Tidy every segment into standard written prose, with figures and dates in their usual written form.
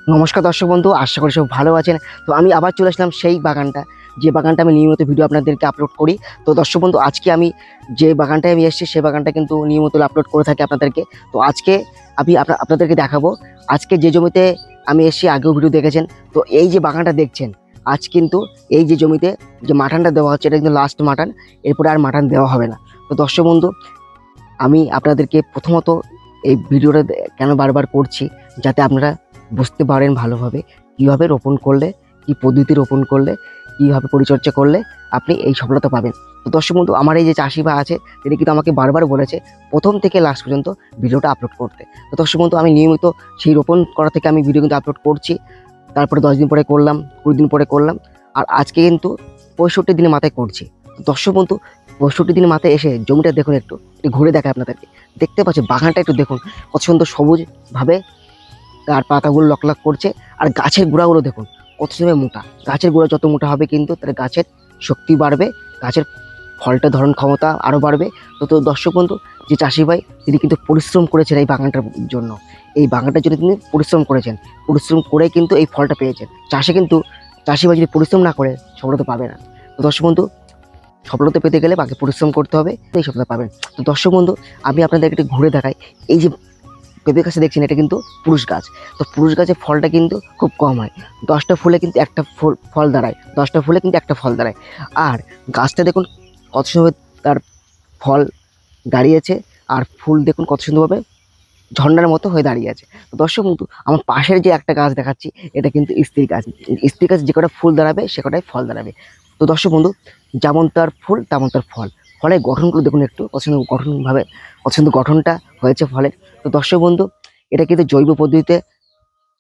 নমস্কার দর্শক বন্ধু, আশা করি সব ভালো আছেন। তো আমি আবার চলে আসলাম সেই বাগানটা, যে বাগানটা আমি নিয়মিত ভিডিও আপনাদেরকে আপলোড করি। তো দর্শক বন্ধু, আজকে আমি যে বাগানটায় আমি এসেছি সেই বাগানটা কিন্তু নিয়মিত আপলোড করে থাকি আপনাদেরকে। তো আজকে আমি আপনাদেরকে দেখাবো আজকে যে জমিতে আমি এসেছি। আগেও ভিডিও দেখেছেন। তো এই যে বাগানটা দেখছেন, আজ কিন্তু এই যে জমিতে যে মাটানটা দেওয়া হচ্ছে, এটা কিন্তু লাস্ট মাটান, এরপরে আর মাটান দেওয়া হবে না। তো দর্শক বন্ধু, আমি আপনাদেরকে প্রথমত এই ভিডিওটা কেন বারবার করছি, যাতে আপনারা বুঝতে পারেন ভালোভাবে কীভাবে রোপণ করলে, কী পদ্ধতি রোপণ করলে, কীভাবে পরিচর্যা করলে আপনি এই সফলতা পাবেন। তো দর্শক বন্ধু, আমার এই যে চাষি ভাই আছে, তিনি কিন্তু আমাকে বারবার বলেছে প্রথম থেকে লাস্ট পর্যন্ত ভিডিওটা আপলোড করতে। তো দর্শক বন্ধু, আমি নিয়মিত সেই রোপণ করা থেকে আমি ভিডিও কিন্তু আপলোড করছি। তারপরে 10 দিন পরে করলাম, 20 দিন পরে করলাম, আর আজকে কিন্তু 65 দিনের মাথায় করছি। তো দর্শক বন্ধু, 65 দিনের মাথায় এসে জমিটা দেখুন, একটু ঘুরে দেখায় আপনাদেরকে। দেখতে পাচ্ছি বাগানটা, একটু দেখুন কত সুন্দর সবুজভাবে তার পাতাগুলো লকলক করছে। আর গাছের গোড়াগুলো দেখুন কত সময় মোটা। গাছের গোড়া যত মোটা হবে কিন্তু তার গাছের শক্তি বাড়বে, গাছের ফলটা ধারণ ক্ষমতা আরও বাড়বে। তো দর্শক বন্ধু, যে চাষি ভাই তিনি কিন্তু পরিশ্রম করেছেন এই বাগানটার জন্য, এই বাগানটার জন্য তিনি পরিশ্রম করেছেন, পরিশ্রম করে কিন্তু এই ফলটা পেয়েছেন। চাষি ভাই যদি পরিশ্রম না করে সফলতা পাবে না। তো দর্শক বন্ধু, সফলতা পেতে গেলে বাকি পরিশ্রম করতে হবে, এই সফলতা পাবেন। তো দর্শক বন্ধু, আমি আপনাদেরকে একটু ঘুরে দেখাই। এই যে পেঁপে গাছে দেখছেন, এটা কিন্তু পুরুষ গাছ। তো পুরুষ গাছের ফলটা কিন্তু খুব কম হয়। 10টা ফুলে কিন্তু একটা ফল দাঁড়ায়, 10টা ফুলে কিন্তু একটা ফল দাঁড়ায়। আর গাছটা দেখুন কত সুন্দর তার ফল দাঁড়িয়েছে, আর ফুল দেখুন কত সুন্দরভাবে ঝর্ণার মতো হয়ে দাঁড়িয়ে আছে। তো দর্শক বন্ধু, আমার পাশের যে একটা গাছ দেখাচ্ছি, এটা কিন্তু স্ত্রী গাছ। স্ত্রী গাছ যে কটা ফুল দাঁড়াবে সে কটাই ফল দাঁড়াবে। তো দর্শক বন্ধু, যেমন তার ফুল তেমন তার ফল। ফলের গঠনগুলো দেখুন, একটু পছন্দ গঠনভাবে পছন্দ গঠনটা হয়েছে ফলের। তো দর্শক বন্ধু, এটা কিন্তু জৈব পদ্ধতিতে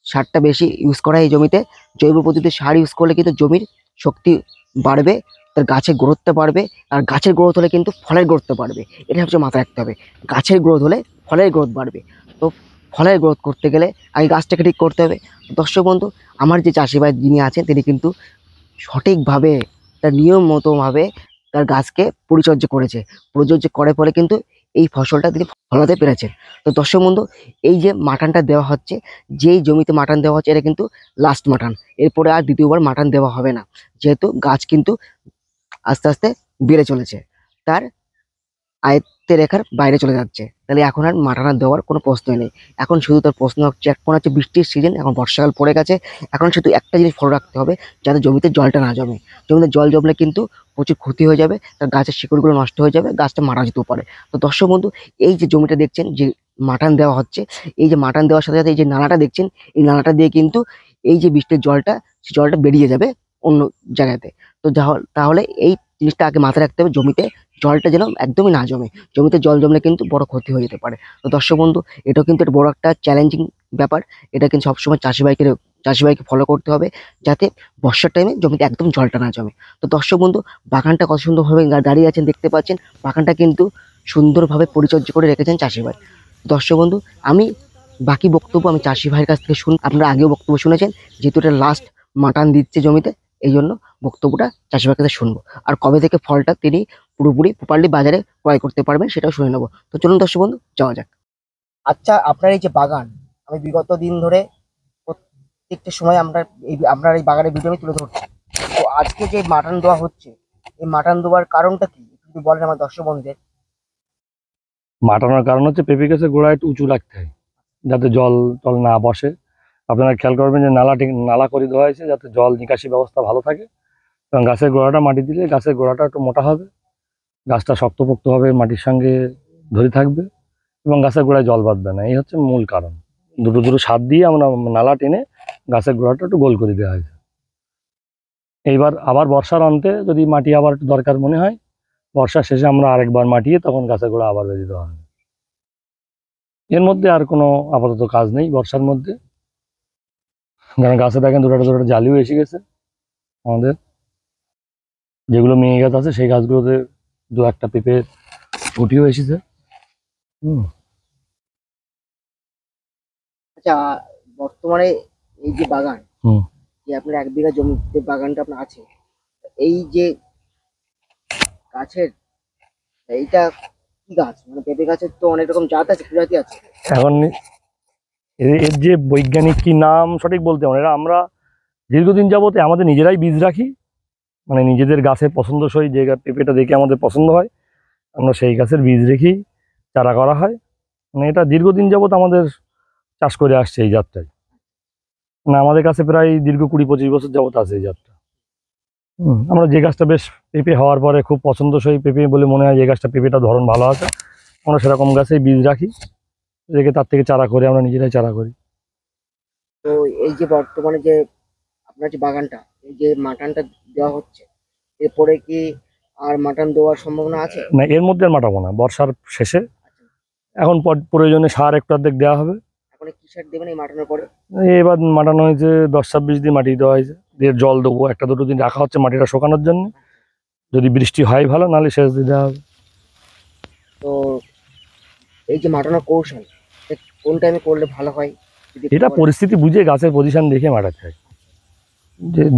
সারটা বেশি ইউজ করা হয় এই জমিতে। জৈব পদ্ধতিতে সার ইউজ করলে কিন্তু জমির শক্তি বাড়বে, তার গাছের গ্রোথটা বাড়বে। আর গাছের গ্রোথ হলে কিন্তু ফলের গ্রোথটা বাড়বে। এটা হচ্ছে মাথায় রাখতে হবে, গাছের গ্রোথ হলে ফলের গ্রোথ বাড়বে। তো ফলের গ্রোথ করতে গেলে আগে গাছটাকে ঠিক করতে হবে। দর্শক বন্ধু, আমার যে চাষি ভাই যিনি আছেন, তিনি কিন্তু সঠিকভাবে তার নিয়ম মতোভাবে তার গাছকে পরিচর্যা করেছে। পরিচর্যা করার ফলে কিন্তু এই ফসলটা তিনি ফলাতে পেরেছেন। তো দর্শক বন্ধু, এই যে মাটানটা দেওয়া হচ্ছে, যেই জমিতে মাটান দেওয়া হচ্ছে, এটা কিন্তু লাস্ট মাটান। এরপরে আর দ্বিতীয়বার মাটান দেওয়া হবে না, যেহেতু গাছ কিন্তু আস্তে আস্তে বেড়ে চলেছে, তার আয়ত্তের রেখার বাইরে চলে যাচ্ছে। তাহলে এখন আর মাটানা দেওয়ার কোনো প্রশ্নই নেই। এখন শুধু তার প্রশ্ন হচ্ছে, এখন হচ্ছে বৃষ্টির সিজন, এখন বর্ষাকাল পড়ে গেছে। এখন শুধু একটা জিনিস ফলো রাখতে হবে, যাতে জমিতে জলটা না জমে। জমিতে জল জমলে কিন্তু প্রচুর ক্ষতি হয়ে যাবে, তার গাছের শিকড়গুলো নষ্ট হয়ে যাবে, গাছটা মারা যেতেও পারে। তো দর্শক বন্ধু, এই যে জমিটা দেখছেন, যে মাটান দেওয়া হচ্ছে, এই যে মাটান দেওয়ার সাথে সাথে এই যে নালাটা দেখছেন, এই নালাটা দিয়ে কিন্তু এই যে বৃষ্টির জলটা, সেই জলটা বেরিয়ে যাবে অন্য জায়গাতে। তো তাহলে এই জিনিসটা আগে মাথায় রাখতে হবে, জমিতে জলটা যেন একদমই না জমে। জমিতে জল জমলে কিন্তু বড় ক্ষতি হয়ে যেতে পারে। তো দর্শক বন্ধু, এটাও কিন্তু একটা বড় একটা চ্যালেঞ্জিং ব্যাপার। এটা কিন্তু সবসময় চাষি ভাইকে ফলো করতে হবে, যাতে বর্ষার টাইমে জমিতে একদম জলটা না জমে। তো দর্শক বন্ধু, বাগানটা কত সুন্দরভাবে দাঁড়িয়ে আছেন দেখতে পাচ্ছেন। বাগানটা কিন্তু সুন্দরভাবে পরিচর্যা করে রেখেছেন চাষি ভাই। দর্শক বন্ধু, আমি বাকি বক্তব্য আমি চাষি ভাইয়ের কাছ থেকে আপনারা আগেও বক্তব্য শুনেছেন, যেহেতু এটা লাস্ট মাটান দিচ্ছে জমিতে, এই জন্য বক্তব্যটা চাষি ভাইয়ের কাছে শুনবো। আর কবে থেকে ফলটা তিনি পুরোপুরি প্রপারলি বাজারে ক্রয় করতে পারবেন সেটাও শুনে নেবো। তো চলুন দর্শক বন্ধু, যাওয়া যাক। আচ্ছা, আপনার এই যে বাগান, আমি বিগত দিন ধরে প্রত্যেকটা সময় আপনার এই বাগানের ভিডিও আমি তুলে ধরছি। তো আজকে যে মাটন দেওয়া হচ্ছে, এই মাটন দেওয়ার কারণটা কি একটু যদি বলেন আমার দর্শক বন্ধুদের। মাটানোর কারণ হচ্ছে পেঁপে গাছের গোড়া একটু উঁচু রাখতে হয়, যাতে জল টল না বসে। আপনারা খেয়াল করবেন যে নালা করে দেওয়া হয়েছে, যাতে জল নিকাশি ব্যবস্থা ভালো থাকে। এবং গাছের গোড়াটা মাটি দিলে গাছের গোড়াটা একটু মোটা হবে, গাছটা শক্তপোক্ত হবে, মাটির সঙ্গে ধরে থাকবে এবং গাছের গোড়ায় জল বাঁধবে না। এই হচ্ছে মূল কারণ। দুটো দুটো সার দিয়ে আমরা নালা টেনে গাছের গোড়াটা একটু গোল করে দেওয়া হয়েছে। এইবার আবার বর্ষার অন্তে যদি মাটি আবার একটু দরকার মনে হয়, বর্ষার শেষে আমরা আরেকবার মাটিয়ে তখন গাছের গোড়া আবার বেঁধে দেওয়া হবে। এর মধ্যে আর কোনো আপাতত কাজ নেই বর্ষার মধ্যে, কারণ গাছে দেখেন দুটো দুটো জালিও এসে গেছে আমাদের। যেগুলো মেয়ে গাছ আছে সেই গাছগুলোতে দু একটা পেঁপে উঠিও এসেছে। হুম। আচ্ছা, বর্তমানে এই যে বাগান, হুম। যে আপনার 1 বিঘা জমিতে বাগানটা আপনার আছে, এই যে গাছের, এইটা কি গাছ? মানে পেঁপে গাছের তো অনেক রকম জাত আছে, প্রজাতি আছে। এখন এর যে বৈজ্ঞানিক কি নাম সঠিক বলতে পারে না, আমরা দীর্ঘদিন যাবতে আমাদের নিজেরাই বীজ রাখি, মানে নিজেদের গাছের পছন্দসই যে পেঁপেটা দেখে আমাদের পছন্দ হয় আমরা সেই গাছের বীজ রেখেই চারা করা হয়। মানে এটা দীর্ঘদিন যাবত আমাদের চাষ করে আসছে এই জাতটাই। মানে আমাদের কাছে প্রায় দীর্ঘ 20-25 বছর যাবত আছে এই জাতটা। আমরা যে গাছটা বেশ পেঁপে হওয়ার পরে খুব পছন্দসই পেঁপে বলে মনে হয়, যে গাছটা পেঁপেটা ধরন ভালো আছে, আমরা সেরকম গাছেই বীজ রাখি, রেখে তার থেকে চারা করে আমরা নিজেরাই চারা করি। তো এই যে বর্তমানে যে আপনার যে বাগানটা, এই যে মাটনটা দেওয়া হচ্ছে, এরপরে কি আর মাটন দেওয়ার সম্ভাবনা আছে? না, এর মধ্যে আর মাটাবো না, বর্ষার শেষে। এখন প্রয়োজনে সার একটু অর্ধেক দেওয়া হবে। এখন কি সার দেবেন এই মাটনের পরে? এবার মাটানো হয়েছে 10-26 দিন মাটি দেওয়া হয়েছে, দিয়ে জল দেবো, 1-2 দিন রাখা হচ্ছে মাটিটা শুকানোর জন্য। যদি বৃষ্টি হয় ভালো, নাহলে শেষ দিয়ে দেওয়া হবে। তো এই যে মাটানোর কৌশল, কোন টাইমে করলে ভালো হয় যদি একটু এটা বলেন? পরিস্থিতি বুঝে গাছের পজিশন দেখে মাটাতে হয়।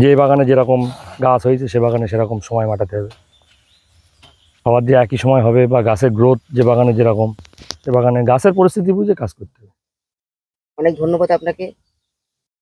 যে বাগানে যেরকম গাছ হয়েছে সে বাগানে সেরকম সময় মাটাতে হবে। আবার যে একই সময় হবে বা গাছের গ্রোথ যে বাগানে যেরকম, সে বাগানে গাছের পরিস্থিতি বুঝে কাজ করতে হবে। অনেক ধন্যবাদ আপনাকে।